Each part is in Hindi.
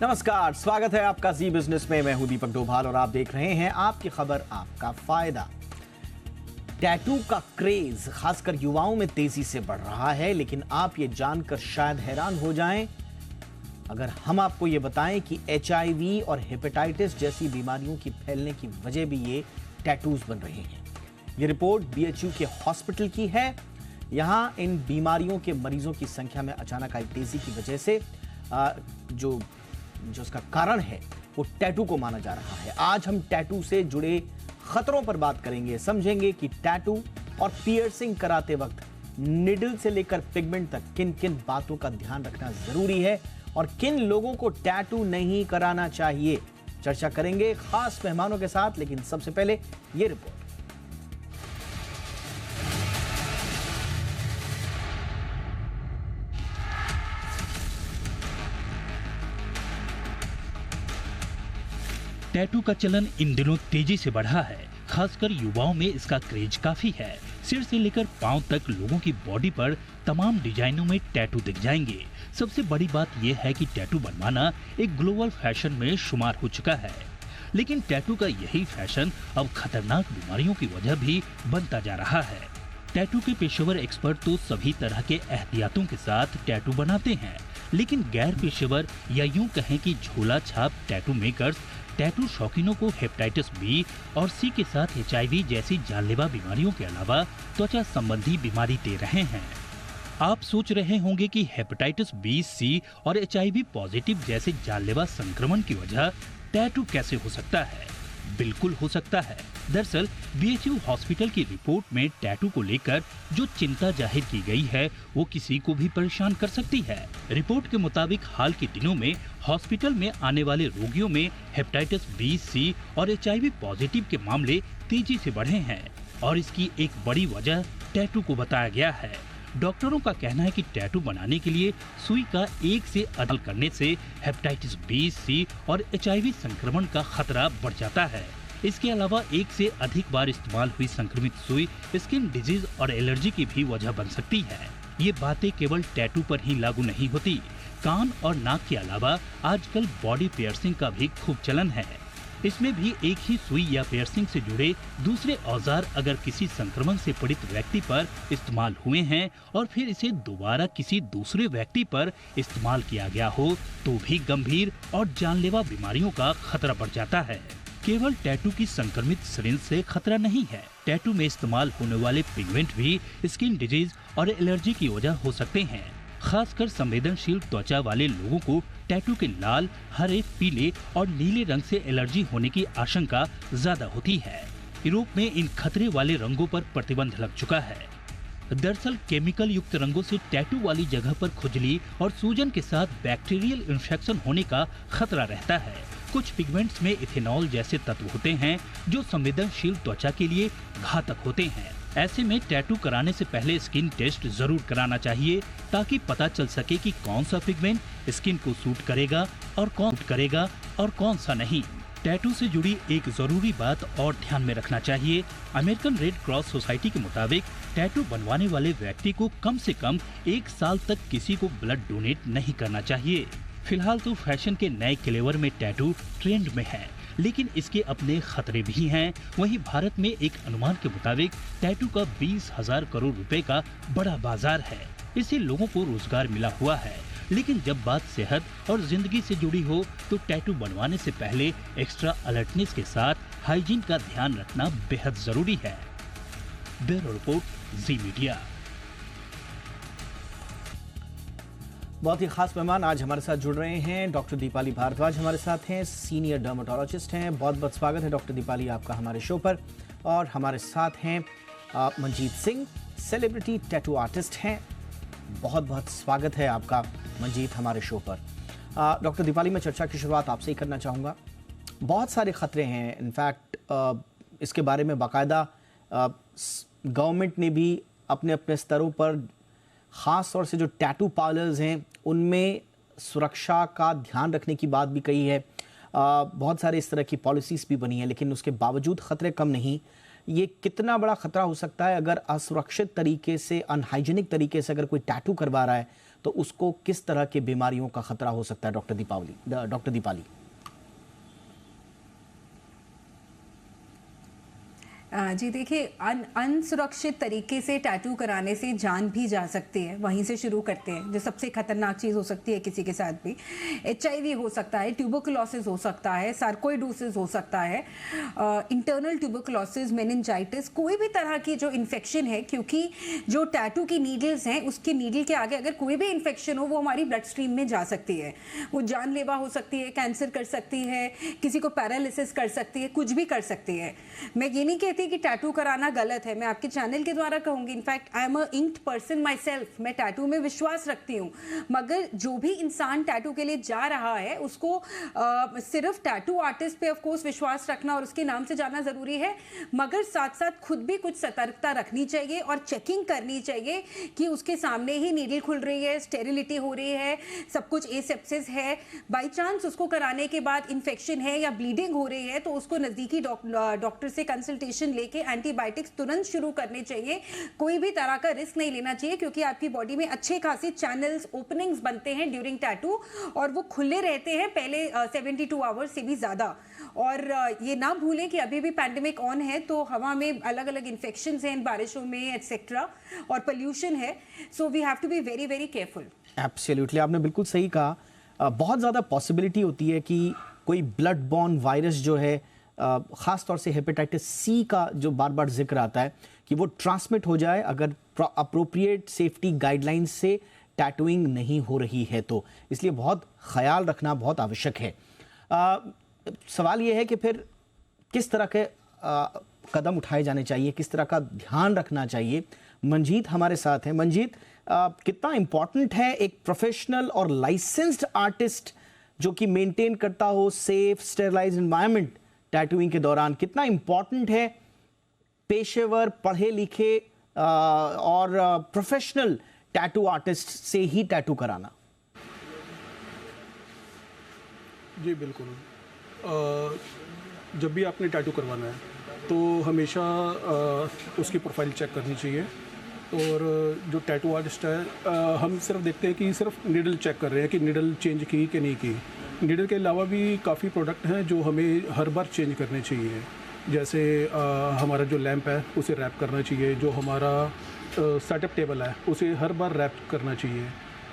नमस्कार, स्वागत है आपका जी बिजनेस में। मैं हूं दीपक डोभाल और आप देख रहे हैं आपकी खबर आपका फायदा। टैटू का क्रेज खासकर युवाओं में तेजी से बढ़ रहा है, लेकिन आप ये जानकर शायद हैरान हो जाएं अगर हम आपको ये बताएं कि HIV और हेपेटाइटिस जैसी बीमारियों की फैलने की वजह भी ये टैटूज बन रहे हैं। ये रिपोर्ट BHU के हॉस्पिटल की है। यहां इन बीमारियों के मरीजों की संख्या में अचानक आई तेजी की वजह से जो उसका कारण है वो टैटू को माना जा रहा है। आज हम टैटू से जुड़े खतरों पर बात करेंगे, समझेंगे कि टैटू और पियर्सिंग कराते वक्त निडल से लेकर पिगमेंट तक किन किन बातों का ध्यान रखना जरूरी है और किन लोगों को टैटू नहीं कराना चाहिए। चर्चा करेंगे खास मेहमानों के साथ, लेकिन सबसे पहले ये रिपोर्ट। टैटू का चलन इन दिनों तेजी से बढ़ा है। खासकर युवाओं में इसका क्रेज काफी है। सिर से लेकर पांव तक लोगों की बॉडी पर तमाम डिजाइनों में टैटू दिख जाएंगे। सबसे बड़ी बात यह है कि टैटू बनवाना एक ग्लोबल फैशन में शुमार हो चुका है, लेकिन टैटू का यही फैशन अब खतरनाक बीमारियों की वजह भी बनता जा रहा है। टैटू के पेशेवर एक्सपर्ट तो सभी तरह के एहतियातों के साथ टैटू बनाते हैं, लेकिन गैर पेशेवर या यूं कहें कि झोला छाप टैटू मेकर्स टैटू शौकीनों को हेपेटाइटिस B और C के साथ HIV जैसी जानलेवा बीमारियों के अलावा त्वचा संबंधी बीमारी दे रहे हैं। आप सोच रहे होंगे कि हेपेटाइटिस B, C और HIV पॉजिटिव जैसे जानलेवा संक्रमण की वजह टैटू कैसे हो सकता है। बिल्कुल हो सकता है। दरअसल BHU हॉस्पिटल की रिपोर्ट में टैटू को लेकर जो चिंता जाहिर की गई है वो किसी को भी परेशान कर सकती है। रिपोर्ट के मुताबिक हाल के दिनों में हॉस्पिटल में आने वाले रोगियों में हेपेटाइटिस B, C और HIV पॉजिटिव के मामले तेजी से बढ़े हैं और इसकी एक बड़ी वजह टैटू को बताया गया है। डॉक्टरों का कहना है कि टैटू बनाने के लिए सुई का एक से अधिक करने से हेपेटाइटिस B, C और HIV संक्रमण का खतरा बढ़ जाता है। इसके अलावा एक से अधिक बार इस्तेमाल हुई संक्रमित सुई स्किन डिजीज और एलर्जी की भी वजह बन सकती है। ये बातें केवल टैटू पर ही लागू नहीं होती। कान और नाक के अलावा आजकल बॉडी पियर्सिंग का भी खूब चलन है। इसमें भी एक ही सुई या पियर्सिंग से जुड़े दूसरे औजार अगर किसी संक्रमण से पीड़ित व्यक्ति पर इस्तेमाल हुए हैं और फिर इसे दोबारा किसी दूसरे व्यक्ति पर इस्तेमाल किया गया हो तो भी गंभीर और जानलेवा बीमारियों का खतरा बढ़ जाता है। केवल टैटू की संक्रमित सिरिंज से खतरा नहीं है, टैटू में इस्तेमाल होने वाले पिगमेंट भी स्किन डिजीज और एलर्जी की वजह हो सकते हैं। खासकर संवेदनशील त्वचा वाले लोगों को टैटू के लाल, हरे, पीले और नीले रंग से एलर्जी होने की आशंका ज्यादा होती है। यूरोप में इन खतरे वाले रंगों पर प्रतिबंध लग चुका है। दरअसल केमिकल युक्त रंगों से टैटू वाली जगह पर खुजली और सूजन के साथ बैक्टीरियल इन्फेक्शन होने का खतरा रहता है। कुछ पिगमेंट्स में इथेनॉल जैसे तत्व होते हैं जो संवेदनशील त्वचा के लिए घातक होते हैं। ऐसे में टैटू कराने से पहले स्किन टेस्ट जरूर कराना चाहिए ताकि पता चल सके कि कौन सा पिगमेंट स्किन को सूट करेगा और कौन सा नहीं। टैटू से जुड़ी एक जरूरी बात और ध्यान में रखना चाहिए। अमेरिकन रेड क्रॉस सोसाइटी के मुताबिक टैटू बनवाने वाले व्यक्ति को कम से कम 1 साल तक किसी को ब्लड डोनेट नहीं करना चाहिए। फिलहाल तो फैशन के नए क्लेवर में टैटू ट्रेंड में है, लेकिन इसके अपने खतरे भी हैं। वहीं भारत में एक अनुमान के मुताबिक टैटू का 20,000 करोड़ रुपए का बड़ा बाजार है। इससे लोगों को रोजगार मिला हुआ है, लेकिन जब बात सेहत और जिंदगी से जुड़ी हो तो टैटू बनवाने से पहले एक्स्ट्रा अलर्टनेस के साथ हाइजीन का ध्यान रखना बेहद जरूरी है। ब्यूरो रिपोर्ट, जी मीडिया। बहुत ही खास मेहमान आज हमारे साथ जुड़ रहे हैं। डॉक्टर दीपाली भारद्वाज हमारे साथ हैं, सीनियर डर्मेटोलॉजिस्ट हैं। बहुत बहुत स्वागत है डॉक्टर दीपाली आपका हमारे शो पर। और हमारे साथ हैं Manjeet Singh, celebrity tattoo artist हैं। बहुत बहुत स्वागत है आपका मंजीत हमारे शो पर। डॉक्टर दीपाली, मैं चर्चा की शुरुआत आपसे ही करना चाहूँगा। बहुत सारे खतरे हैं, इनफैक्ट इसके बारे में बाकायदा गवर्नमेंट ने भी अपने अपने स्तरों पर ख़ास तौर से जो टैटू पार्लर्स हैं उनमें सुरक्षा का ध्यान रखने की बात भी कही है। बहुत सारे इस तरह की पॉलिसीज़ भी बनी हैं, लेकिन उसके बावजूद ख़तरे कम नहीं। ये कितना बड़ा खतरा हो सकता है अगर असुरक्षित तरीके से, अनहाइजीनिक तरीके से अगर कोई टैटू करवा रहा है तो उसको किस तरह की बीमारियों का खतरा हो सकता है डॉक्टर दीपाली? जी देखिए, अनसुरक्षित तरीके से टैटू कराने से जान भी जा सकती है। वहीं से शुरू करते हैं, जो सबसे खतरनाक चीज़ हो सकती है किसी के साथ भी। HIV हो सकता है, ट्यूबरकुलोसिस हो सकता है, सार्कोइडोसिस हो सकता है, इंटरनल ट्यूबरकुलोसिस, मेनिंजाइटिस, कोई भी तरह की जो इन्फेक्शन है, क्योंकि जो टैटू की नीडल्स हैं, उसके नीडल के आगे अगर कोई भी इन्फेक्शन हो, वो हमारी ब्लड स्ट्रीम में जा सकती है। वो जानलेवा हो सकती है, कैंसर कर सकती है, किसी को पैरालिसिस कर सकती है, कुछ भी कर सकती है। मैं ये नहीं कहती कि टैटू कराना गलत है, मैं आपके चैनल के द्वारा कहूंगी, in fact I am a inked person my self, मैं टैटू में विश्वास रखती हूँ। मगर जो भी इंसान टैटू के लिए जा रहा है, उसको सिर्फ टैटू आर्टिस्ट पे ऑफ कोर्स विश्वास रखना और उसके नाम से जाना जरूरी है, मगर साथ साथ खुद भी कुछ सतर्कता रखनी चाहिए और चेकिंग करनी चाहिए कि उसके सामने ही नीडल खुल रही है, स्टेरिलिटी हो रही है, सब कुछ एसेप्सिस है, बाई चांस उसको कराने के बाद इन्फेक्शन है या ब्लीडिंग हो रही है, तो उसको नजदीकी डॉक्टर से कंसल्टेशन लेके एंटीबायोटिक्स तुरंत शुरू करने चाहिए। कोई भी तरह का रिस्क नहीं लेना चाहिए, क्योंकि आपकी बॉडी में अच्छे खासी चैनल्स, ओपनिंग्स बनते हैं ड्यूरिंग टैटू, और वो खुले रहते हैं पहले 72 आवर्स से भी ज़्यादा। और ये ना भूलें कि अभी भी पैंडेमिक ऑन है, तो हवा में अलग अलग इन्फेक्शंस हैं, बारिशों में एक्सेट्रा, और पोल्यूशन है, so we have to be very very careful. Absolutely, आपने बिल्कुल सही कहा। बहुत ज़्यादा पॉसिबिलिटी होती है कि कोई ब्लड बॉर्न वायरस जो है, ख़ास तौर से हेपेटाइटिस सी का जो बार बार जिक्र आता है, कि वो ट्रांसमिट हो जाए अगर अप्रोप्रिएट सेफ्टी गाइडलाइंस से टैटूइंग नहीं हो रही है तो। इसलिए बहुत ख्याल रखना बहुत आवश्यक है। सवाल ये है कि फिर किस तरह के कदम उठाए जाने चाहिए, किस तरह का ध्यान रखना चाहिए। मंजीत हमारे साथ हैं। मंजीत, कितना इम्पॉर्टेंट है एक प्रोफेशनल और लाइसेंस्ड आर्टिस्ट जो कि मेंटेन करता हो सेफ स्टेरिलाइज्ड एनवायरनमेंट टैटूइंग के दौरान, कितना इंपॉर्टेंट है पेशेवर, पढ़े लिखे और प्रोफेशनल टैटू आर्टिस्ट से ही टैटू कराना? जी बिल्कुल। जब भी आपने टैटू करवाना है तो हमेशा उसकी प्रोफाइल चेक करनी चाहिए। और जो टैटू आर्टिस्ट है, हम सिर्फ देखते हैं कि सिर्फ नीडल चेक कर रहे हैं कि नीडल चेंज की कि नहीं की। नीडल के अलावा भी काफ़ी प्रोडक्ट हैं जो हमें हर बार चेंज करने चाहिए। जैसे हमारा जो लैंप है उसे रैप करना चाहिए, जो हमारा सेटअप टेबल है उसे हर बार रैप करना चाहिए,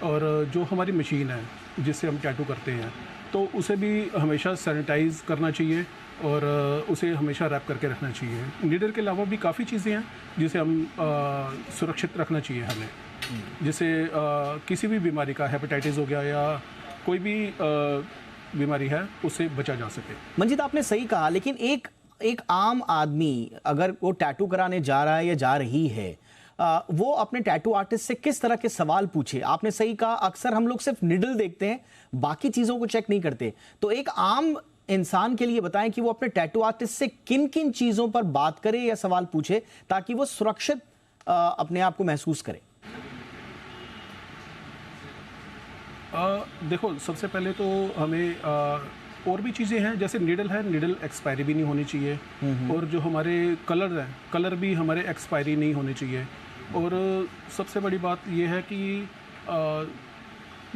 और जो हमारी मशीन है जिससे हम टैटू करते हैं तो उसे भी हमेशा सैनिटाइज़ करना चाहिए और उसे हमेशा रैप करके रखना चाहिए। नीडल के अलावा भी काफ़ी चीज़ें हैं जिसे हम सुरक्षित रखना चाहिए हमें, जिससे किसी भी बीमारी का, हेपेटाइटिस हो गया या कोई भी बीमारी है, उससे बचा जा सके। मंजीत, आपने सही कहा, लेकिन एक आम आदमी अगर वो टैटू कराने जा रहा है या जा रही है, वो अपने टैटू आर्टिस्ट से किस तरह के सवाल पूछे? आपने सही कहा, अक्सर हम लोग सिर्फ निडल देखते हैं, बाकी चीज़ों को चेक नहीं करते। तो एक आम इंसान के लिए बताएं कि वो अपने टैटू आर्टिस्ट से किन किन चीज़ों पर बात करे या सवाल पूछे ताकि वो सुरक्षित अपने आप को महसूस करे। देखो, सबसे पहले तो हमें और भी चीज़ें हैं, जैसे नीडल है, नीडल एक्सपायरी भी नहीं होनी चाहिए, और जो हमारे कलर हैं, कलर भी हमारे एक्सपायरी नहीं होने चाहिए। और सबसे बड़ी बात यह है कि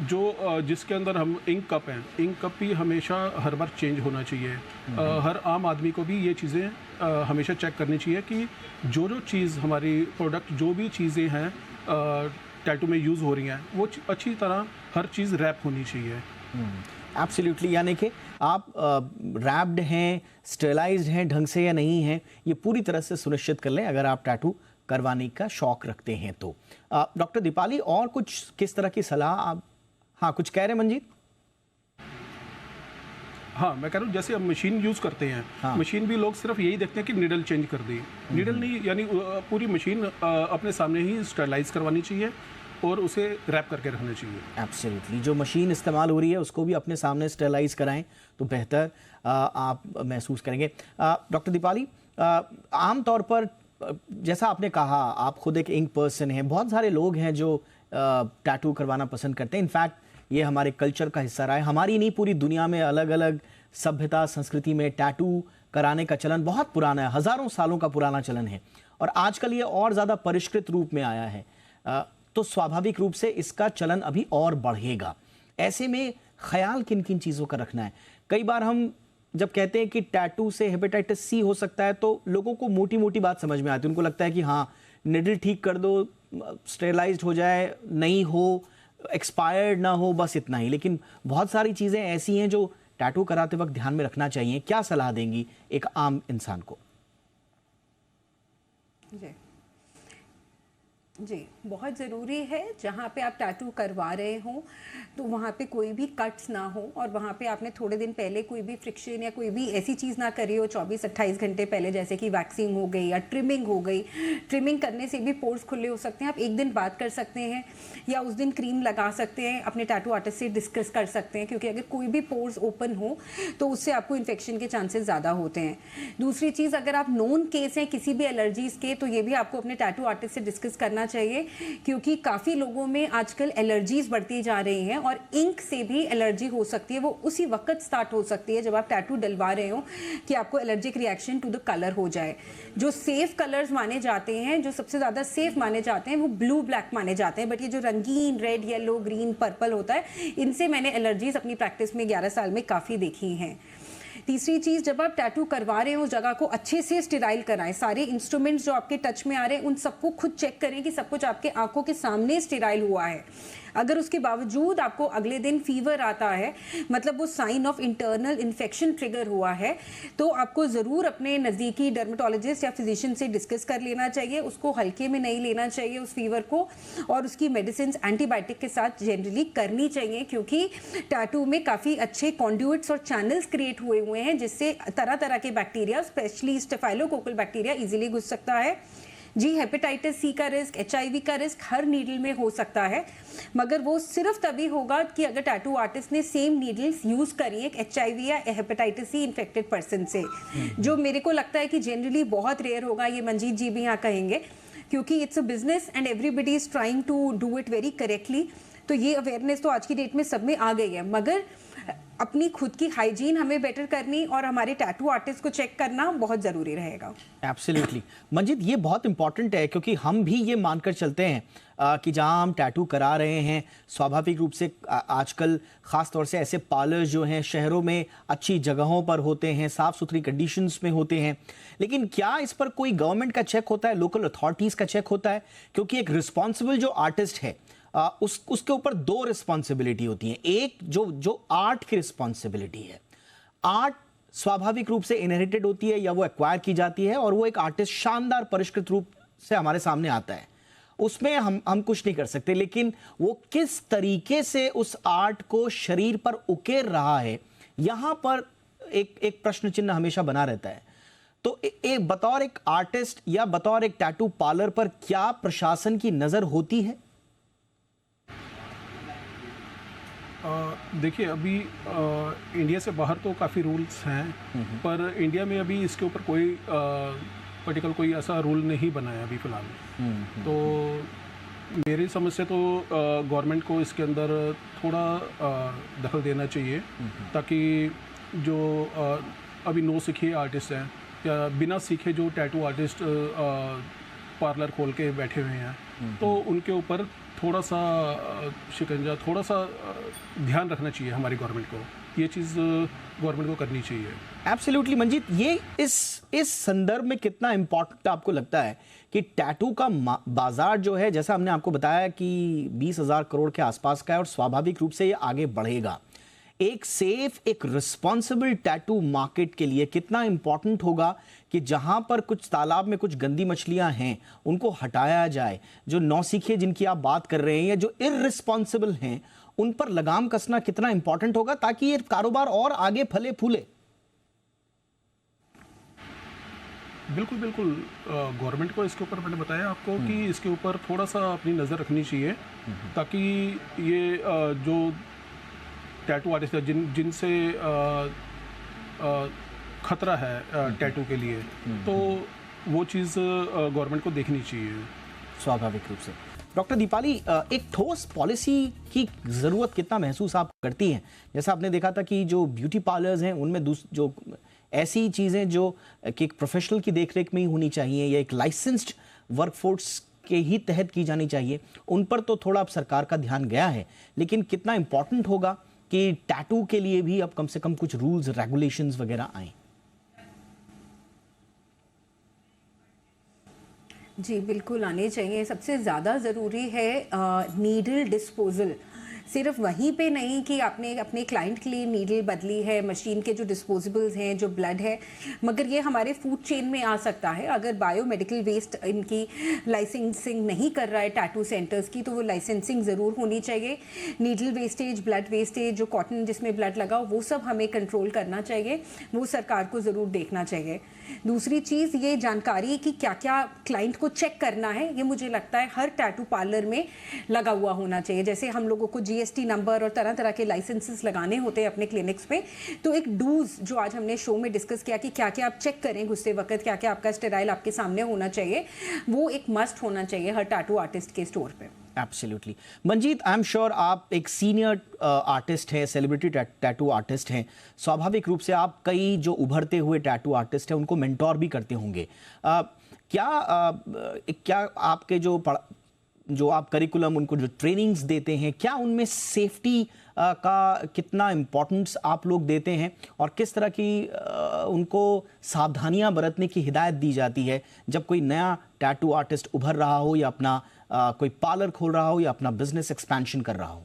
जो जिसके अंदर हम इंक कप हैं, इंक कप भी हमेशा हर बार चेंज होना चाहिए। हर आम आदमी को भी ये चीज़ें हमेशा चेक करनी चाहिए कि जो चीज़ हमारी प्रोडक्ट, जो भी चीज़ें हैं टैटू में यूज़ हो रही हैं, वो अच्छी तरह हर चीज़ रैप होनी चाहिए। एब्सोल्युटली, यानी कि आप रैप्ड हैं, स्टेरिलाइज्ड हैं ढंग से या नहीं हैं, ये पूरी तरह से सुनिश्चित कर लें अगर आप टैटू करवाने का शौक रखते हैं तो। डॉक्टर दीपाली, और कुछ किस तरह की सलाह आप, हाँ कुछ कह रहे हैं मंजीत? हाँ, मैं कह रहा हूँ जैसे हम मशीन यूज़ करते हैं, हाँ। मशीन भी लोग सिर्फ यही देखते हैं कि नीडल चेंज कर दी, नीडल नहीं, यानी पूरी मशीन अपने सामने ही स्टेरिलाइज करवानी चाहिए और उसे रैप करके रखना चाहिए। एब्सोल्युटली, जो मशीन इस्तेमाल हो रही है उसको भी अपने सामने स्टेरिलाइज कराएं तो बेहतर आप महसूस करेंगे। डॉक्टर दीपाली, आम तौर पर जैसा आपने कहा, आप खुद एक इंक पर्सन हैं, बहुत सारे लोग हैं जो टैटू करवाना पसंद करते हैं। इनफैक्ट ये हमारे कल्चर का हिस्सा रहा है, हमारी नहीं पूरी दुनिया में अलग अलग सभ्यता संस्कृति में टैटू कराने का चलन बहुत पुराना है, हज़ारों सालों का पुराना चलन है, और आजकल ये और ज़्यादा परिष्कृत रूप में आया है। तो स्वाभाविक रूप से इसका चलन अभी और बढ़ेगा। ऐसे में ख्याल किन किन चीज़ों का रखना है? कई बार हम जब कहते हैं कि टैटू से हेपेटाइटिस सी हो सकता है तो लोगों को मोटी मोटी बात समझ में आती है। उनको लगता है कि हाँ, निडल ठीक कर दो, स्टेरलाइज्ड हो जाए, नहीं हो, एक्सपायर्ड ना हो, बस इतना ही। लेकिन बहुत सारी चीज़ें ऐसी हैं जो टैटू कराते वक्त ध्यान में रखना चाहिए। क्या सलाह देंगी एक आम इंसान को? जी, बहुत ज़रूरी है जहाँ पे आप टैटू करवा रहे हो तो वहाँ पे कोई भी कट्स ना हो, और वहाँ पे आपने थोड़े दिन पहले कोई भी फ्रिक्शन या कोई भी ऐसी चीज़ ना करी हो 24-28 घंटे पहले, जैसे कि वैक्सिंग हो गई या ट्रिमिंग हो गई। ट्रिमिंग करने से भी पोर्स खुले हो सकते हैं। आप एक दिन बात कर सकते हैं या उस दिन क्रीम लगा सकते हैं, अपने टैटू आर्टिस्ट से डिस्कस कर सकते हैं, क्योंकि अगर कोई भी पोर्स ओपन हो तो उससे आपको इन्फेक्शन के चांसेस ज़्यादा होते हैं। दूसरी चीज़, अगर आप नोन केस हैं किसी भी एलर्जीज़ के, तो ये भी आपको अपने टैटू आर्टिस्ट से डिस्कस करना चाहिए, क्योंकि काफ़ी लोगों में आजकल एलर्जीज बढ़ती जा रही हैं और इंक से भी एलर्जी हो सकती है। वो उसी वक्त स्टार्ट हो सकती है जब आप टैटू डलवा रहे हो कि आपको allergic reaction to the colour हो जाए। जो सेफ कलर्स माने जाते हैं, जो सबसे ज़्यादा सेफ माने जाते हैं, वो ब्लू ब्लैक माने जाते हैं। बट ये जो रंगीन रेड, येलो, ग्रीन, पर्पल होता है, इनसे मैंने एलर्जीज अपनी प्रैक्टिस में 11 साल में काफ़ी देखी हैं। तीसरी चीज़, जब आप टैटू करवा रहे हो उस जगह को अच्छे से स्टेराइल कराएं। सारे इंस्ट्रूमेंट्स जो आपके टच में आ रहे हैं उन सबको खुद चेक करें कि सब कुछ आपके आंखों के सामने स्टेराइल हुआ है। अगर उसके बावजूद आपको अगले दिन फीवर आता है, मतलब वो sign of internal infection trigger हुआ है, तो आपको ज़रूर अपने नज़दीकी डर्मेटोलॉजिस्ट या फिजिशियन से डिस्कस कर लेना चाहिए। उसको हल्के में नहीं लेना चाहिए उस फीवर को, और उसकी मेडिसिन एंटीबायोटिक के साथ जनरली करनी चाहिए, क्योंकि टैटू में काफ़ी अच्छे कॉन्ड्यूइट्स और चैनल्स क्रिएट हुए हैं जिससे तरह तरह के bacteria, specially staphylococcal bacteria, easily घुस सकता है। जी, हेपेटाइटिस सी का रिस्क, HIV का रिस्क हर नीडल में हो सकता है, मगर वो सिर्फ तभी होगा कि अगर टैटू आर्टिस्ट ने सेम नीडल्स यूज़ करी है HIV या हेपेटाइटिस सी इन्फेक्टेड पर्सन से, जो मेरे को लगता है कि जनरली बहुत रेयर होगा। ये मंजीत जी भी यहाँ कहेंगे, क्योंकि it's a business and everybody is trying to do it very correctly. तो ये अवेयरनेस तो आज की डेट में सब में आ गई है, मगर अपनी खुद की हाइजीन हमें बेटर करनी और हमारे टैटू आर्टिस्ट को चेक करना बहुत ज़रूरी रहेगा। एब्सोल्युटली मंजीत, ये बहुत इंपॉर्टेंट है, क्योंकि हम भी ये मानकर चलते हैं कि जहां हम टैटू करा रहे हैं, स्वाभाविक रूप से आजकल ख़ास तौर से ऐसे पार्लर्स जो हैं शहरों में अच्छी जगहों पर होते हैं, साफ़ सुथरी कंडीशंस में होते हैं। लेकिन क्या इस पर कोई गवर्नमेंट का चेक होता है, लोकल अथॉरिटीज़ का चेक होता है? क्योंकि एक रिस्पॉन्सिबल जो आर्टिस्ट है उसके ऊपर दो रिस्पॉन्सिबिलिटी होती हैं। एक जो आर्ट की रिस्पॉन्सिबिलिटी है, आर्ट स्वाभाविक रूप से इनहेरिटेड होती है या वो एक्वायर की जाती है, और वो एक आर्टिस्ट शानदार परिष्कृत रूप से हमारे सामने आता है, उसमें हम कुछ नहीं कर सकते। लेकिन वो किस तरीके से उस आर्ट को शरीर पर उकेर रहा है, यहां पर एक प्रश्न चिन्ह हमेशा बना रहता है। तो बतौर एक आर्टिस्ट या बतौर एक टैटू पार्लर पर क्या प्रशासन की नजर होती है? देखिए, अभी इंडिया से बाहर तो काफ़ी रूल्स हैं, पर इंडिया में अभी इसके ऊपर कोई पर्टिकुलर कोई ऐसा रूल नहीं बना है अभी फ़िलहाल। तो मेरी समझ से तो गवर्नमेंट को इसके अंदर थोड़ा दखल देना चाहिए, ताकि जो अभी नो सीखे आर्टिस्ट हैं या बिना सीखे जो टैटू आर्टिस्ट पार्लर खोल के बैठे हुए हैं, तो उनके ऊपर थोड़ा सा शिकंजा, थोड़ा सा ध्यान रखना चाहिए हमारी गवर्नमेंट को। ये चीज़ गवर्नमेंट को करनी चाहिए। एब्सोल्युटली मंजीत, ये इस संदर्भ में कितना इम्पोर्टेंट आपको लगता है कि टैटू का बाजार जो है, जैसा हमने आपको बताया कि 20,000 करोड़ के आसपास का है और स्वाभाविक रूप से ये आगे बढ़ेगा। एक सेफ, एक रिस्पॉन्सिबल टैटू मार्केट के लिए कितना इंपॉर्टेंट होगा कि जहां पर कुछ तालाब में कुछ गंदी मछलियां हैं उनको हटाया जाए, जो नौसीखे जिनकी आप बात कर रहे हैं या जो इररिस्पॉन्सिबल हैं उन पर लगाम कसना कितना इंपॉर्टेंट होगा, ताकि ये कारोबार और आगे फले फूले। बिल्कुल बिल्कुल, गवर्नमेंट को इसके ऊपर, मैंने बताया आपको कि इसके ऊपर थोड़ा सा अपनी नज़र रखनी चाहिए, ताकि ये जो टैटू आर्टिस्ट है जिनसे खतरा है टैटू के लिए, तो वो चीज़ गवर्नमेंट को देखनी चाहिए स्वाभाविक रूप से। डॉक्टर दीपाली, एक ठोस पॉलिसी की ज़रूरत कितना महसूस आप करती हैं? जैसा आपने देखा था कि जो ब्यूटी पार्लर्स हैं उनमें जो ऐसी चीज़ें जो कि एक प्रोफेशनल की देखरेख में ही होनी चाहिए या एक लाइसेंस्ड वर्कफोर्स के ही तहत की जानी चाहिए, उन पर तो थोड़ा अब सरकार का ध्यान गया है, लेकिन कितना इंपॉर्टेंट होगा कि टैटू के लिए भी अब कम से कम कुछ रूल्स रेगुलेशंस वगैरह आए? जी बिल्कुल आने चाहिए। सबसे ज़्यादा ज़रूरी है नीडल डिस्पोजल। सिर्फ वहीं पे नहीं कि आपने अपने क्लाइंट के लिए नीडल बदली है, मशीन के जो डिस्पोजेबल्स हैं, जो ब्लड है, मगर ये हमारे फूड चेन में आ सकता है। अगर बायोमेडिकल वेस्ट इनकी लाइसेंसिंग नहीं कर रहा है टैटू सेंटर्स की, तो वो लाइसेंसिंग ज़रूर होनी चाहिए। नीडल वेस्टेज, ब्लड वेस्टेज, जो कॉटन जिसमें ब्लड लगा हो, वो सब हमें कंट्रोल करना चाहिए, वो सरकार को ज़रूर देखना चाहिए। दूसरी चीज़ ये जानकारी कि क्या क्या क्लाइंट को चेक करना है, ये मुझे लगता है हर टैटू पार्लर में लगा हुआ होना चाहिए। जैसे हम लोगों को जीएसटी नंबर और तरह तरह के लाइसेंसेस लगाने होते हैं अपने क्लिनिक्स पे, तो एक डूज जो आज हमने शो में डिस्कस किया कि क्या क्या आप चेक करें घुसते वक्त, क्या क्या आपका स्टेराइल आपके सामने होना चाहिए, वो एक मस्ट होना चाहिए हर टैटू आर्टिस्ट के स्टोर पे। Absolutely. Manjeet, I am sure आप एक सीनियर आर्टिस्ट हैं, सेलिब्रिटी टैटू आर्टिस्ट हैं। स्वाभाविक रूप से आप कई जो उभरते हुए टैटू आर्टिस्ट हैं उनको मेंटोर भी करते होंगे। क्या आपके जो आप करिकुलम, उनको जो ट्रेनिंग्स देते हैं, क्या उनमें सेफ्टी का कितना इम्पोर्टेंस आप लोग देते हैं, और किस तरह की उनको सावधानियां बरतने की हिदायत दी जाती है जब कोई नया टैटू आर्टिस्ट उभर रहा हो, या अपना कोई पार्लर खोल रहा हो, या अपना बिजनेस एक्सपेंशन कर रहा हो?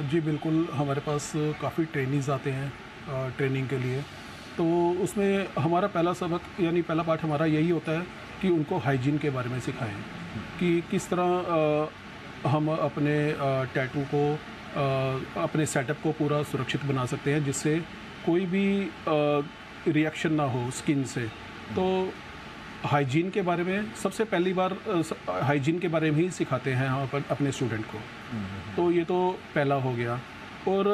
जी बिल्कुल, हमारे पास काफ़ी ट्रेनिंग्स आते हैं ट्रेनिंग के लिए। तो उसमें हमारा पहला सबक यानी पहला पार्ट हमारा यही होता है कि उनको हाइजीन के बारे में सिखाएं कि किस तरह हम अपने टैटू को, अपने सेटअप को पूरा सुरक्षित बना सकते हैं जिससे कोई भी रिएक्शन ना हो स्किन से। तो हाइजीन के बारे में सबसे पहली बार हाइजीन के बारे में ही सिखाते हैं हम अपने स्टूडेंट को। तो ये तो पहला हो गया। और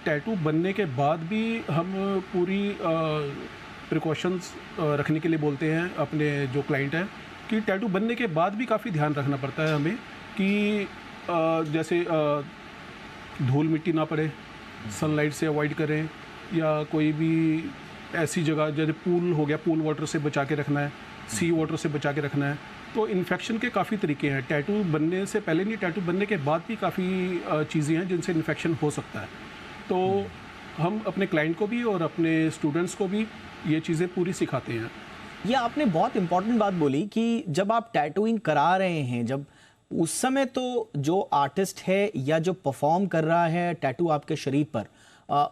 टैटू बनने के बाद भी हम पूरी प्रिकॉशंस रखने के लिए बोलते हैं अपने जो क्लाइंट हैं कि टैटू बनने के बाद भी काफ़ी ध्यान रखना पड़ता है हमें कि जैसे धूल मिट्टी ना पड़े, सनलाइट से अवॉइड करें, या कोई भी ऐसी जगह जैसे पूल हो गया, पूल वाटर से बचा के रखना है, सी वाटर से बचा के रखना है। तो इन्फेक्शन के काफ़ी तरीके हैं, टैटू बनने से पहले नहीं, टैटू बनने के बाद भी काफ़ी चीज़ें हैं जिनसे इन्फेक्शन हो सकता है। तो हम अपने क्लाइंट को भी और अपने स्टूडेंट्स को भी ये चीज़ें पूरी सिखाते हैं। ये आपने बहुत इंपॉर्टेंट बात बोली कि जब आप टैटूइंग करा रहे हैं, जब उस समय तो जो आर्टिस्ट है या जो परफॉर्म कर रहा है टैटू आपके शरीर पर,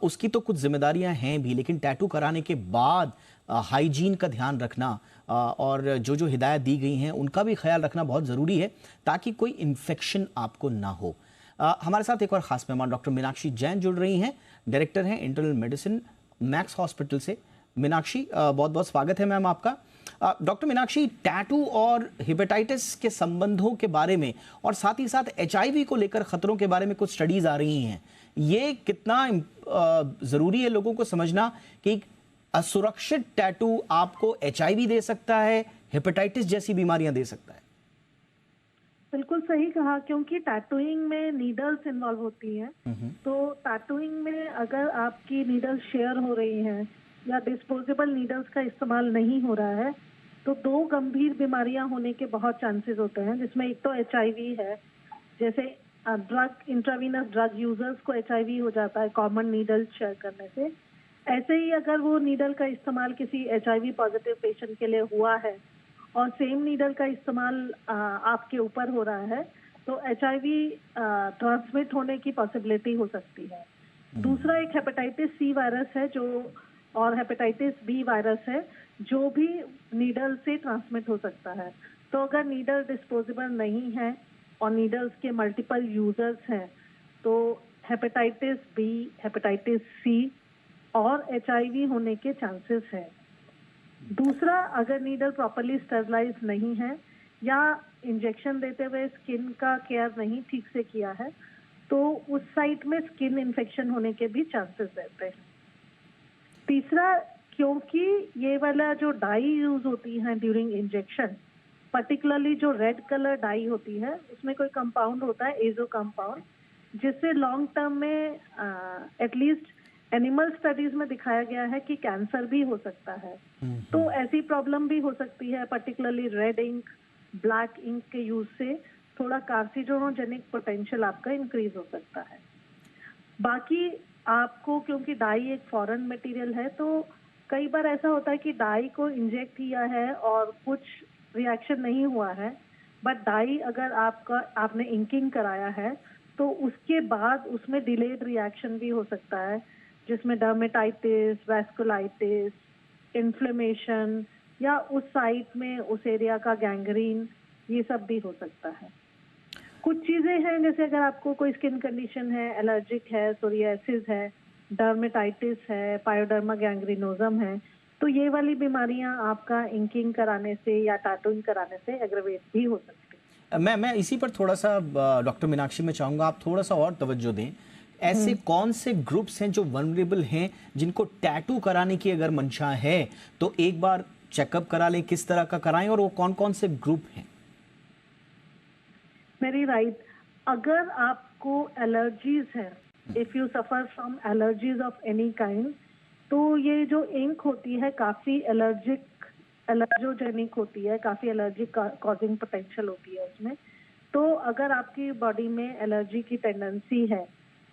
उसकी तो कुछ जिम्मेदारियां हैं भी, लेकिन टैटू कराने के बाद हाइजीन का ध्यान रखना और जो जो हिदायत दी गई हैं उनका भी ख्याल रखना बहुत ज़रूरी है ताकि कोई इन्फेक्शन आपको ना हो। हमारे साथ एक और ख़ास मेहमान डॉक्टर मीनाक्षी जैन जुड़ रही हैं, डायरेक्टर हैं इंटरनल मेडिसिन मैक्स हॉस्पिटल से। मीनाक्षी, बहुत बहुत स्वागत है मैम आपका। डॉक्टर मीनाक्षी, टैटू और हेपेटाइटिस के संबंधों के बारे में और साथ ही साथ एचआईवी को लेकर खतरों के बारे में कुछ स्टडीज आ रही हैं, ये कितना ज़रूरी है लोगों को समझना कि असुरक्षित टैटू आपको एचआईवी दे सकता है, हेपेटाइटिस जैसी बीमारियां दे सकता है? बिल्कुल सही कहा, क्योंकि टैटूइंग में नीडल्स इन्वॉल्व होती हैं। तो टैटूइंग में अगर आपकी नीडल शेयर हो रही हैं या डिस्पोजेबल नीडल्स का इस्तेमाल नहीं हो रहा है, तो दो गंभीर बीमारियां होने के बहुत चांसेस होते हैं, जिसमें एक तो एचआईवी है। जैसे इंट्रावीनस ड्रग यूजर्स को एचआईवी हो जाता है कॉमन नीडल शेयर करने से। ऐसे ही अगर वो नीडल का इस्तेमाल किसी एचआईवी पॉजिटिव पेशेंट के लिए हुआ है और सेम नीडल का इस्तेमाल आपके ऊपर हो रहा है, तो एचआईवी ट्रांसमिट होने की पॉसिबिलिटी हो सकती है। दूसरा एक हेपेटाइटिस सी वायरस है और हेपेटाइटिस बी वायरस है, जो भी नीडल से ट्रांसमिट हो सकता है। तो अगर नीडल डिस्पोजेबल नहीं है और नीडल्स के मल्टीपल यूजर्स हैं, तो हेपेटाइटिस बी, हेपेटाइटिस सी और एचआईवी होने के चांसेस हैं। दूसरा, अगर नीडल प्रॉपर्ली स्टरलाइज नहीं है या इंजेक्शन देते हुए स्किन का केयर नहीं ठीक से किया है, तो उस साइट में स्किन इन्फेक्शन होने के भी चांसेस रहते हैं। तीसरा, क्योंकि ये वाला जो डाई यूज होती है ड्यूरिंग इंजेक्शन, पर्टिकुलरली जो रेड कलर डाई होती है, उसमें कोई कंपाउंड होता है एजो कंपाउंड, जिससे लॉन्ग टर्म में एटलीस्ट एनिमल स्टडीज में दिखाया गया है कि कैंसर भी हो सकता है। तो ऐसी प्रॉब्लम भी हो सकती है, particularly red ink, black ink के यूज से थोड़ा कार्सिनोजेनिक पोटेंशियल आपका इंक्रीज हो सकता है। बाकी आपको, क्योंकि डाई एक फॉरेन मटेरियल है, तो कई बार ऐसा होता है कि डाई को इंजेक्ट किया है और कुछ रिएक्शन नहीं हुआ है, बट डाई अगर आपने इंकिंग कराया है तो उसके बाद उसमें डिलेड रिएक्शन भी हो सकता है, जिसमें डर्मेटाइटिस, वैस्कुलाइटिस, इन्फ्लेमेशन या उस साइट में उस एरिया का गैंग्रीन, ये सब भी हो सकता है। कुछ चीजें हैं, जैसे अगर आपको कोई स्किन कंडीशन है, एलर्जिक है, सोरियासिस है, डर्मेटाइटिस है, पायोडर्मा गैंग्रीनोजम है, तो ये वाली बीमारियां आपका इंकिंग कराने से या टैटूइंग कराने से एग्रवेट भी हो सकती है। मैं इसी पर थोड़ा सा डॉक्टर मीनाक्षी में चाहूँगा आप थोड़ा सा और तवज्जो दें। ऐसे कौन से ग्रुप्स हैं जो वल्नरेबल हैं, जिनको टैटू कराने की अगर मंशा है तो एक बार चेकअप करा लें, किस तरह का कराएं, और वो कौन कौन से ग्रुप हैं? Very right. अगर आपको एलर्जीज है, if you suffer from allergies of any kind, तो ये जो इंक होती है काफी एलर्जोजेनिक होती है, काफी एलर्जिक कॉजिंग पोटेंशियल होती है उसमें। तो अगर आपकी बॉडी में एलर्जी की टेंडेंसी है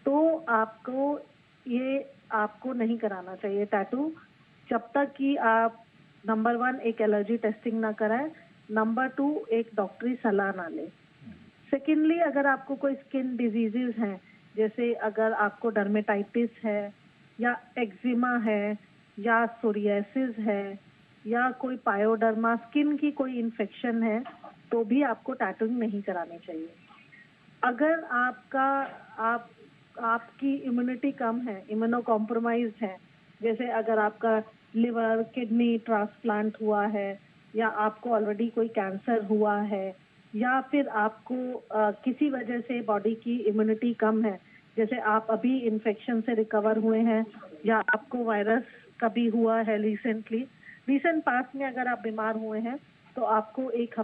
तो आपको नहीं कराना चाहिए टैटू, जब तक कि आप नंबर 1 एक एलर्जी टेस्टिंग ना कराएं, नंबर 2 एक डॉक्टरी सलाह ना लें। सेकेंडली, अगर आपको कोई स्किन डिजीजेस हैं, जैसे अगर आपको डर्मेटाइटिस है या एक्जिमा है या सोरियासिस है या कोई पायोडर्मा स्किन की कोई इन्फेक्शन है, तो भी आपको टैटूइंग नहीं करानी चाहिए। अगर आपकी इम्यूनिटी कम है, इम्यूनो कॉम्प्रोमाइज है, जैसे अगर आपका लिवर किडनी ट्रांसप्लांट हुआ है या आपको ऑलरेडी कोई कैंसर हुआ है या फिर आपको किसी वजह से बॉडी की इम्यूनिटी कम है, जैसे आप अभी इन्फेक्शन से रिकवर हुए हैं या आपको वायरस कभी हुआ है रिसेंट पास्ट में, अगर आप बीमार हुए हैं तो आपको एक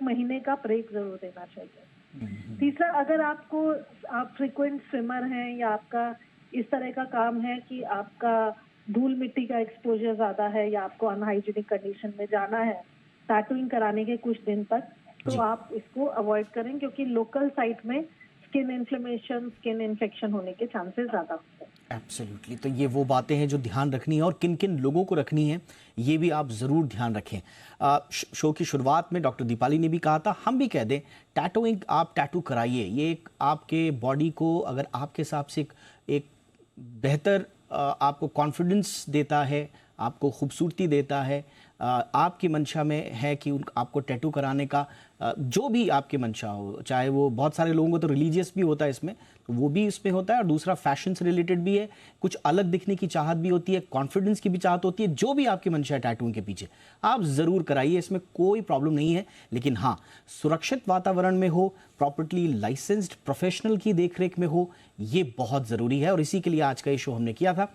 महीने का ब्रेक जरूर देना चाहिए। तीसरा, अगर आप फ्रिक्वेंट स्विमर हैं या आपका इस तरह का काम है कि आपका धूल मिट्टी का एक्सपोजर ज्यादा है या आपको अनहाइजीनिक कंडीशन में जाना है टैटूइंग कराने के कुछ दिन तक, तो आप इसको अवॉइड करें, क्योंकि लोकल साइट में स्किन इन्फ्लेमेशन, स्किन इन्फेक्शन होने के चांसेस ज्यादा होते हैं। एब्सोल्युटली। तो ये वो बातें हैं जो ध्यान रखनी है और किन किन लोगों को रखनी है, ये भी आप ज़रूर ध्यान रखें। शो की शुरुआत में डॉक्टर दीपाली ने भी कहा था, हम भी कह दें, टैटूइंग आप टैटू कराइए। ये एक आपके बॉडी को, अगर आपके हिसाब से एक बेहतर आपको कॉन्फिडेंस देता है, आपको खूबसूरती देता है, आपकी मंशा में है कि आपको टैटू कराने का जो भी आपकी मंशा हो, चाहे वो बहुत सारे लोगों को तो रिलीजियस भी होता है इसमें, तो वो भी इसमें होता है, और दूसरा फैशन से रिलेटेड भी है, कुछ अलग दिखने की चाहत भी होती है, कॉन्फिडेंस की भी चाहत होती है। जो भी आपकी मंशा है टैटूइंग के पीछे, आप ज़रूर कराइए, इसमें कोई प्रॉब्लम नहीं है। लेकिन हाँ, सुरक्षित वातावरण में हो, प्रॉपर्ली लाइसेंस्ड प्रोफेशनल की देखरेख में हो, ये बहुत ज़रूरी है, और इसी के लिए आज का ये शो हमने किया था।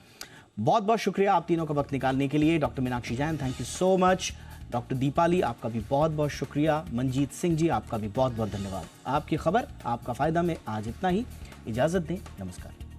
बहुत बहुत शुक्रिया आप तीनों का वक्त निकालने के लिए। Doctor Meenakshi Jain, thank you so much. Doctor Deepali, आपका भी बहुत बहुत शुक्रिया। मनजीत सिंह जी, आपका भी बहुत बहुत धन्यवाद। आपकी खबर आपका फ़ायदा में आज इतना ही। इजाज़त दें, नमस्कार।